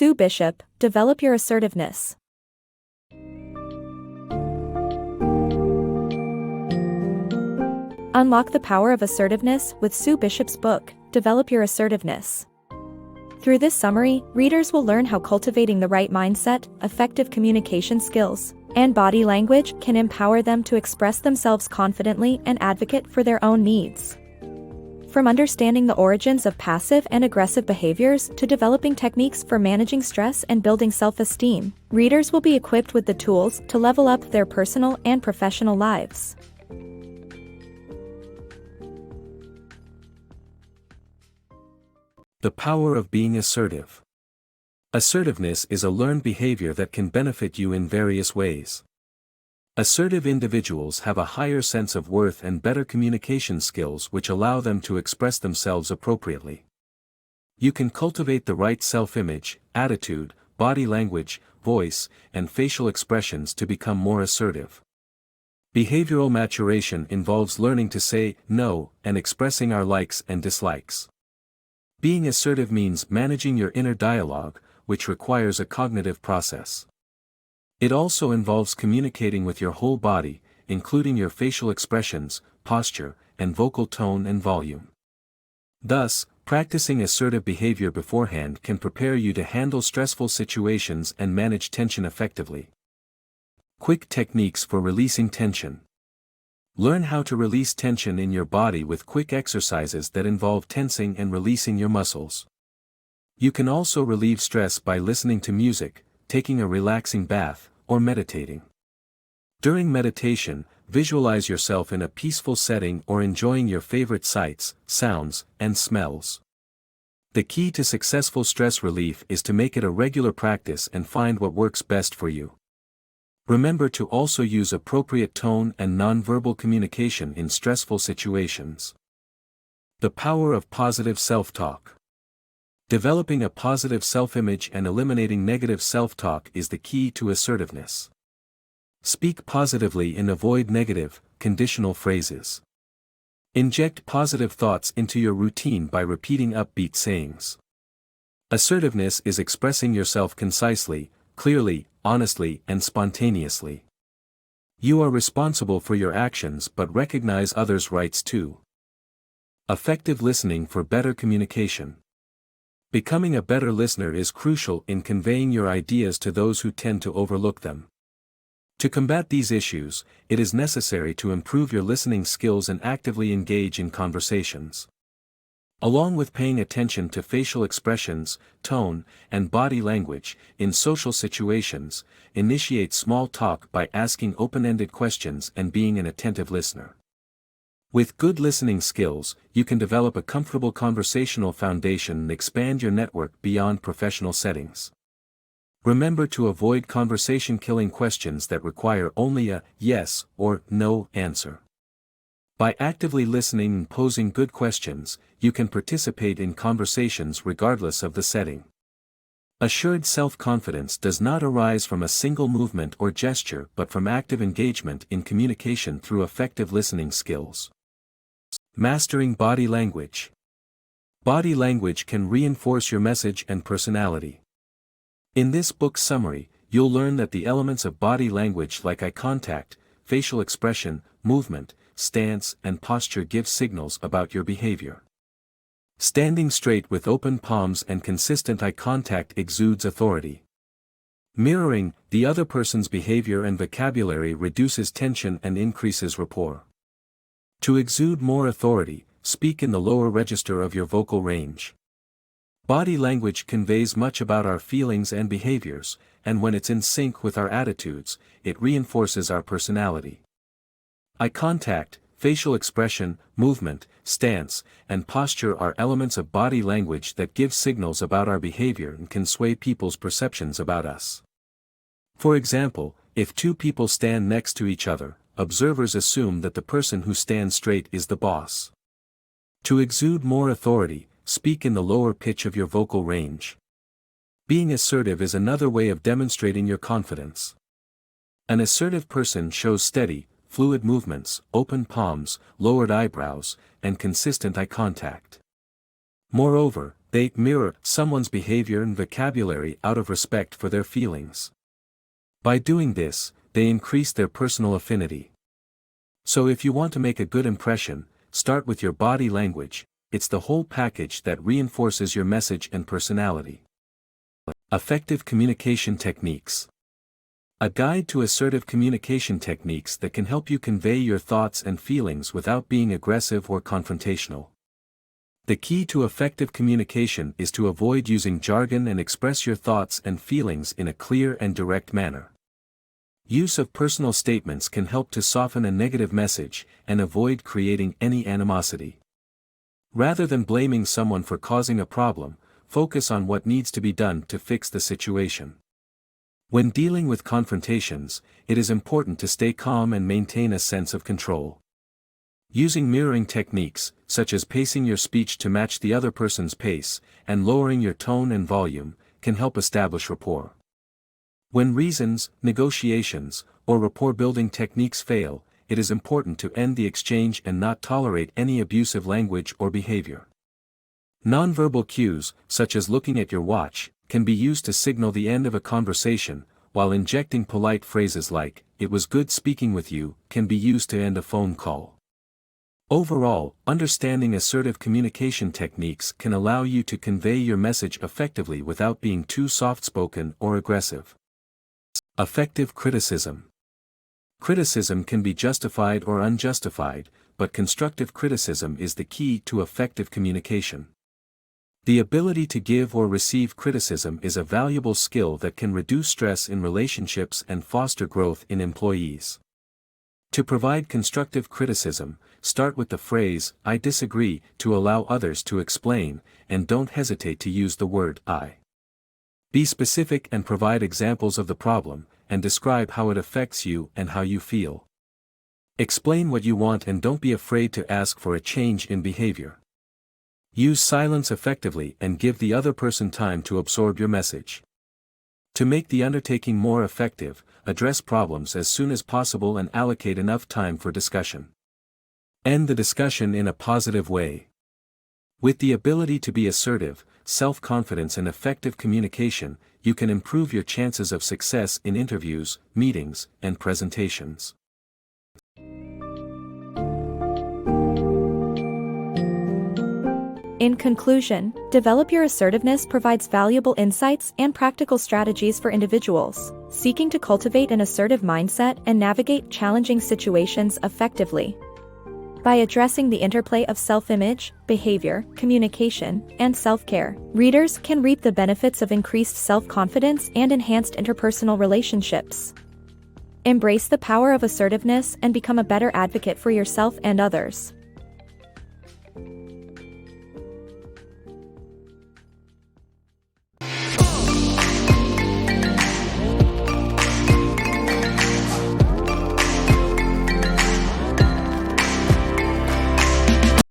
Sue Bishop, develop your assertiveness. Unlock the power of assertiveness with Sue Bishop's book, Develop Your Assertiveness. Through this summary, readers will learn how cultivating the right mindset, effective communication skills, and body language can empower them to express themselves confidently and advocate for their own needs. From understanding the origins of passive and aggressive behaviors to developing techniques for managing stress and building self-esteem, readers will be equipped with the tools to level up their personal and professional lives. The power of being assertive. Assertiveness is a learned behavior that can benefit you in various ways. Assertive individuals have a higher sense of worth and better communication skills which allow them to express themselves appropriately. You can cultivate the right self-image, attitude, body language, voice, and facial expressions to become more assertive. Behavioral maturation involves learning to say no and expressing our likes and dislikes. Being assertive means managing your inner dialogue, which requires a cognitive process. It also involves communicating with your whole body, including your facial expressions, posture, and vocal tone and volume. Thus, practicing assertive behavior beforehand can prepare you to handle stressful situations and manage tension effectively. Quick techniques for releasing tension. Learn how to release tension in your body with quick exercises that involve tensing and releasing your muscles. You can also relieve stress by listening to music, taking a relaxing bath, or meditating. During meditation, visualize yourself in a peaceful setting or enjoying your favorite sights, sounds, and smells. The key to successful stress relief is to make it a regular practice and find what works best for you. Remember to also use appropriate tone and nonverbal communication in stressful situations. The power of positive self-talk. Developing a positive self-image and eliminating negative self-talk is the key to assertiveness. Speak positively and avoid negative, conditional phrases. Inject positive thoughts into your routine by repeating upbeat sayings. Assertiveness is expressing yourself concisely, clearly, honestly, and spontaneously. You are responsible for your actions but recognize others' rights too. Effective listening for better communication. Becoming a better listener is crucial in conveying your ideas to those who tend to overlook them. To combat these issues, it is necessary to improve your listening skills and actively engage in conversations. Along with paying attention to facial expressions, tone, and body language, in social situations, initiate small talk by asking open-ended questions and being an attentive listener. With good listening skills, you can develop a comfortable conversational foundation and expand your network beyond professional settings. Remember to avoid conversation-killing questions that require only a yes or no answer. By actively listening and posing good questions, you can participate in conversations regardless of the setting. Assured self-confidence does not arise from a single movement or gesture but from active engagement in communication through effective listening skills. Mastering body language. Body language can reinforce your message and personality. In this book's summary, you'll learn that the elements of body language like eye contact, facial expression, movement, stance, and posture give signals about your behavior. Standing straight with open palms and consistent eye contact exudes authority. Mirroring the other person's behavior and vocabulary reduces tension and increases rapport. To exude more authority, speak in the lower register of your vocal range. Body language conveys much about our feelings and behaviors, and when it's in sync with our attitudes, it reinforces our personality. Eye contact, facial expression, movement, stance, and posture are elements of body language that give signals about our behavior and can sway people's perceptions about us. For example, if two people stand next to each other, observers assume that the person who stands straight is the boss. To exude more authority, speak in the lower pitch of your vocal range. Being assertive is another way of demonstrating your confidence. An assertive person shows steady, fluid movements, open palms, lowered eyebrows, and consistent eye contact. Moreover, They mirror someone's behavior and vocabulary out of respect for their feelings. By doing this, they increase their personal affinity. So if you want to make a good impression, start with your body language. It's the whole package that reinforces your message and personality. Effective communication techniques. A guide to assertive communication techniques that can help you convey your thoughts and feelings without being aggressive or confrontational. The key to effective communication is to avoid using jargon and express your thoughts and feelings in a clear and direct manner. Use of personal statements can help to soften a negative message and avoid creating any animosity. Rather than blaming someone for causing a problem, focus on what needs to be done to fix the situation. When dealing with confrontations, it is important to stay calm and maintain a sense of control. Using mirroring techniques, such as pacing your speech to match the other person's pace, and lowering your tone and volume, can help establish rapport. When reasons, negotiations, or rapport-building techniques fail, it is important to end the exchange and not tolerate any abusive language or behavior. Nonverbal cues, such as looking at your watch, can be used to signal the end of a conversation, while injecting polite phrases like, "It was good speaking with you," can be used to end a phone call. Overall, understanding assertive communication techniques can allow you to convey your message effectively without being too soft-spoken or aggressive. Effective criticism. Criticism can be justified or unjustified, but constructive criticism is the key to effective communication. The ability to give or receive criticism is a valuable skill that can reduce stress in relationships and foster growth in employees. To provide constructive criticism, start with the phrase, "I disagree," to allow others to explain, and don't hesitate to use the word "I." Be specific and provide examples of the problem, and describe how it affects you and how you feel. Explain what you want and don't be afraid to ask for a change in behavior. Use silence effectively and give the other person time to absorb your message. To make the undertaking more effective, address problems as soon as possible and allocate enough time for discussion. End the discussion in a positive way. With the ability to be assertive, self-confidence and effective communication, you can improve your chances of success in interviews, meetings, and presentations. In conclusion, Develop Your Assertiveness provides valuable insights and practical strategies for individuals seeking to cultivate an assertive mindset and navigate challenging situations effectively. By addressing the interplay of self-image, behavior, communication, and self-care, readers can reap the benefits of increased self-confidence and enhanced interpersonal relationships. Embrace the power of assertiveness and become a better advocate for yourself and others.